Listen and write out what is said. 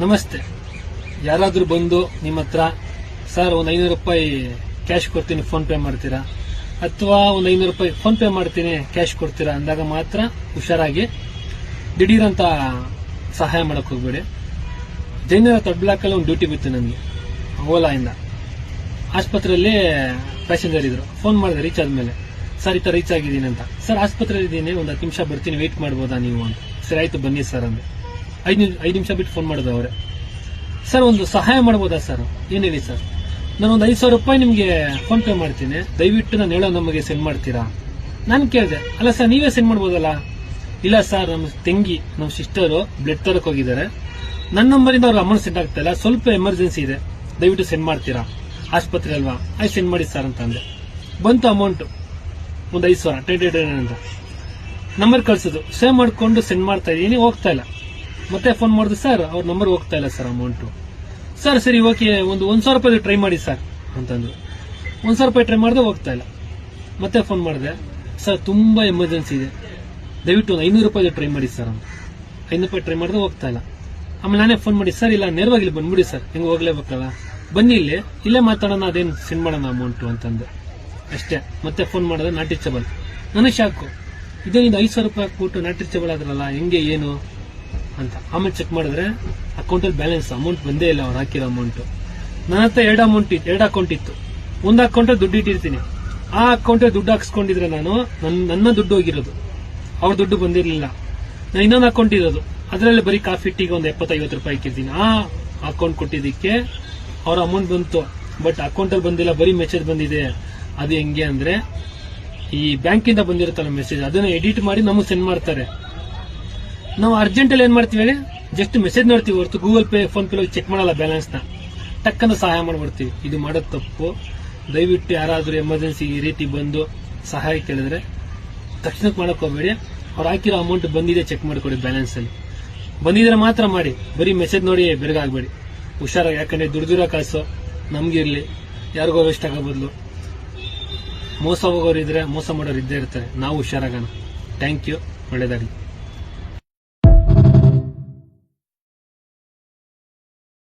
ನಮಸ್ತೆ. ಯಾರಾದ್ರೂ ಬಂದು ನಿಮ್ಮ ಹತ್ರ ಸರ್ ಒಂದು 500 ರೂಪಾಯಿ ಕ್ಯಾಶ್ ಕೊಡ್ತೀನಿ ಫೋನ್ ಪೇ ಮಾಡ್ತೀರಾ, ಅಥವಾ ಒಂದು 500 ರೂಪಾಯಿ ಫೋನ್ ಪೇ ಮಾಡ್ತೀನಿ ಕ್ಯಾಶ್ ಕೊಡ್ತೀರಾ ಅಂದಾಗ ಮಾತ್ರ ಹುಷಾರಾಗಿ ದಿಢೀರಂತ ಸಹಾಯ ಮಾಡಕ್ ಹೋಗ್ಬೇಡಿ. ಜೈನರ ಥರ್ಡ್ ಬ್ಲಾಕ್ ಅಲ್ಲಿ ಒಂದು ಡ್ಯೂಟಿ ಬಿತ್ತು ನನಗೆ ಓಲಾ ಇಂದ. ಆಸ್ಪತ್ರೆಯಲ್ಲಿ ಪ್ಯಾಸೆಂಜರ್ ಇದ್ರು, ಫೋನ್ ಮಾಡಿದೆ ರೀಚ್ ಆದ್ಮೇಲೆ, ಸರ್ ಈ ತರ ರೀಚ್ ಆಗಿದ್ದೀನಿ ಅಂತ. ಸರ್ ಆಸ್ಪತ್ರೆಯಲ್ಲಿ ಇದ್ದೀನಿ, ಒಂದು 10 ನಿಮಿಷ ಬರ್ತೀನಿ, ವೇಟ್ ಮಾಡ್ಬೋದಾ ನೀವು ಅಂತ. ಸರಿ ಆಯ್ತು ಬನ್ನಿ ಸರ್ ಅಂದೆ. 5 ನಿಮಿಷ ಬಿಟ್ಟು ಫೋನ್ ಮಾಡಿದ್ರು ಅವರೇ. ಸರ್ ಒಂದು ಸಹಾಯ ಮಾಡ್ಬೋದಾ ಸರ್? ಏನ್ ಹೇಳಿ ಸರ್. ನಾನೊಂದು 5,000 ರೂಪಾಯಿ ನಿಮ್ಗೆ ಫೋನ್ ಪೇ ಮಾಡ್ತೀನಿ, ದಯವಿಟ್ಟು ನಾನು ಹೇಳೋ ನಮಗೆ ಸೆಂಡ್ ಮಾಡ್ತೀರಾ? ನಾನು ಕೇಳಿದೆ, ಅಲ್ಲ ಸರ್ ನೀವೇ ಸೆಂಡ್ ಮಾಡ್ಬೋದಲ್ಲ? ಇಲ್ಲ ಸರ್, ನಮ್ಮ ತಂಗಿ ನಮ್ಮ ಸಿಸ್ಟರು ಬ್ಲಡ್ ತರಕ್ ಹೋಗಿದ್ದಾರೆ, ನನ್ನ ನಂಬರಿಂದ ಅವ್ರ ಅಮೌಂಟ್ ಸೆಂಡ್ ಆಗ್ತಾ ಇಲ್ಲ, ಸ್ವಲ್ಪ ಎಮರ್ಜೆನ್ಸಿ ಇದೆ, ದಯವಿಟ್ಟು ಸೆಂಡ್ ಮಾಡ್ತೀರಾ? ಆಸ್ಪತ್ರೆ ಅಲ್ವಾ, ಆಯ್ತು ಸೆಂಡ್ ಮಾಡಿ ಸರ್ ಅಂತ ಅಂದೆ. ಬಂತು ಅಮೌಂಟ್ ಒಂದು 5,000 ಅಂತ ನಂಬರ್ ಕಳ್ಸಿದ್ರು, ಸೇವ್ ಮಾಡ್ಕೊಂಡು ಸೆಂಡ್ ಮಾಡ್ತಾ ಇದೀನಿ, ಹೋಗ್ತಾ ಇಲ್ಲ. ಮತ್ತೆ ಫೋನ್ ಮಾಡಿದ್ರು, ಸರ್ ಅವ್ರ ನಂಬರ್ ಹೋಗ್ತಾ ಇಲ್ಲ ಸರ್ ಅಮೌಂಟ್. ಸರ್ ಸರಿ ಓಕೆ, ಒಂದು 1,000 ರೂಪಾಯಿ ಟ್ರೈ ಮಾಡಿ ಸರ್ ಅಂತಂದ್ರು. 1,000 ರೂಪಾಯಿ ಟ್ರೈ ಮಾಡಿದೆ, ಹೋಗ್ತಾ ಇಲ್ಲ. ಮತ್ತೆ ಫೋನ್ ಮಾಡಿದೆ, ಸರ್ ತುಂಬಾ ಎಮರ್ಜೆನ್ಸಿ ಇದೆ, ದಯವಿಟ್ಟು ಒಂದು 500 ರೂಪಾಯಿ ಟ್ರೈ ಮಾಡಿ ಸರ್ ಅಂತ. 500 ರೂಪಾಯಿ ಟ್ರೈ ಮಾಡಿದೆ, ಹೋಗ್ತಾ ಇಲ್ಲ. ಆಮೇಲೆ ನಾನೇ ಫೋನ್ ಮಾಡಿ, ಸರ್ ಇಲ್ಲ ನೇರವಾಗಿ ಇಲ್ಲಿ ಬಂದ್ಬಿಡಿ ಸರ್, ಹೆಂಗ್ ಹೋಗ್ಲೇಬೇಕಲ್ಲ, ಬನ್ನಿ ಇಲ್ಲೇ ಮಾತಾಡೋಣ, ಅದೇನು ಸೆಂಡ್ ಮಾಡೋಣ ಅಮೌಂಟ್ ಅಂತಂದೆ ಅಷ್ಟೇ. ಮತ್ತೆ ಫೋನ್ ಮಾಡಿದ್ರೆ ನಾಟ್ ರೀಚಬಲ್. ನನಗೆ ಶಾಕು, ಇದೇನಿದು 5,000 ರೂಪಾಯಿ ಹಾಕ್ಬಿಟ್ಟು ನಾಟ್ ರೀಚಬಲ್ ಆದ್ರಲ್ಲ, ಹೆಂಗೆ ಏನು ಅಂತ. ಆಮೇಲೆ ಚೆಕ್ ಮಾಡಿದ್ರೆ ಅಕೌಂಟಲ್ಲಿ ಬ್ಯಾಲೆನ್ಸ್ ಅಮೌಂಟ್ ಬಂದೇ ಇಲ್ಲ, ಅವ್ರು ಹಾಕಿರೋ ಅಮೌಂಟ್. ನನ್ನ ಹತ್ರ 2 ಅಕೌಂಟ್ ಇತ್ತು. ಒಂದು ಅಕೌಂಟಲ್ಲಿ ದುಡ್ಡು ಇಟ್ಟಿರ್ತೀನಿ, ಆ ಅಕೌಂಟಲ್ಲಿ ದುಡ್ಡು ಹಾಕ್ಸ್ಕೊಂಡಿದ್ರೆ ನಾನು ನನ್ನ ದುಡ್ಡು ಹೋಗಿರೋದು, ಅವ್ರ ದುಡ್ಡು ಬಂದಿರಲಿಲ್ಲ. ನಾನು ಇನ್ನೊಂದು ಅಕೌಂಟ್ ಇರೋದು, ಅದರಲ್ಲಿ ಬರೀ ಕಾಫಿ ಟೀಗೆ ಒಂದು 70-50 ರೂಪಾಯಿ ಇಕ್ಕಿರ್ತೀನಿ. ಆ ಅಕೌಂಟ್ ಕೊಟ್ಟಿದ್ದಕ್ಕೆ ಅವ್ರ ಅಮೌಂಟ್ ಬಂತು, ಬಟ್ ಅಕೌಂಟಲ್ಲಿ ಬಂದಿಲ್ಲ, ಬರೀ ಮೆಸೇಜ್ ಬಂದಿದೆ. ಅದು ಹೆಂಗೆ ಅಂದ್ರೆ, ಈ ಬ್ಯಾಂಕಿಂದ ಬಂದಿರುತ್ತಲ್ಲ ಮೆಸೇಜ್, ಅದನ್ನ ಎಡಿಟ್ ಮಾಡಿ ನಮಗೆ ಸೆಂಡ್ ಮಾಡ್ತಾರೆ. ನಾವು ಅರ್ಜೆಂಟಲ್ಲಿ ಏನ್ ಮಾಡ್ತೀವಿ ಹೇಳಿ, ಜಸ್ಟ್ ಮೆಸೇಜ್ ನೋಡ್ತೀವಿ ಹೊರತು Google Pay PhonePe check ಮಾಡಲ್ಲ ಬ್ಯಾಲೆನ್ಸ್ ನ. ಟಕ್ಕಂತ ಸಹಾಯ ಮಾಡ್ಬಿಡ್ತೀವಿ. ಇದು ಮಾಡೋದು ತಪ್ಪು. ದಯವಿಟ್ಟು ಯಾರಾದ್ರೂ ಎಮರ್ಜೆನ್ಸಿ ಈ ರೀತಿ ಬಂದು ಸಹಾಯ ಕೇಳಿದ್ರೆ ತಕ್ಷಣಕ್ಕೆ ಮಾಡಕ್ ಹೋಗ್ಬೇಡಿ. ಅವ್ರು ಹಾಕಿರೋ ಅಮೌಂಟ್ ಬಂದಿದೆ ಚೆಕ್ ಮಾಡ್ಕೊಡಿ, ಬ್ಯಾಲೆನ್ಸ್ ಅಲ್ಲಿ ಬಂದಿದ್ರೆ ಮಾತ್ರ ಮಾಡಿ, ಬರೀ ಮೆಸೇಜ್ ನೋಡಿ ಬೆರಗಾಗ್ಬೇಡಿ. ಹುಷಾರಾಗಿ, ಯಾಕಂದ್ರೆ ದುಡ್ದಿರೋ ಕಾಸು ನಮ್ಗಿರ್ಲಿ, ಯಾರಿಗೋ ವೇಸ್ಟ್ ಆಗೋ ಬದಲು ಮೋಸ ಹೋಗೋರು ಇದ್ರೆ, ಮೋಸ ಮಾಡೋರು ಇದ್ದೇ ಇರ್ತಾರೆ. ನಾವು ಹುಷಾರಾಗೋಣ. ಥ್ಯಾಂಕ್ ಯು, ಒಳ್ಳೇದಾಗಲಿ.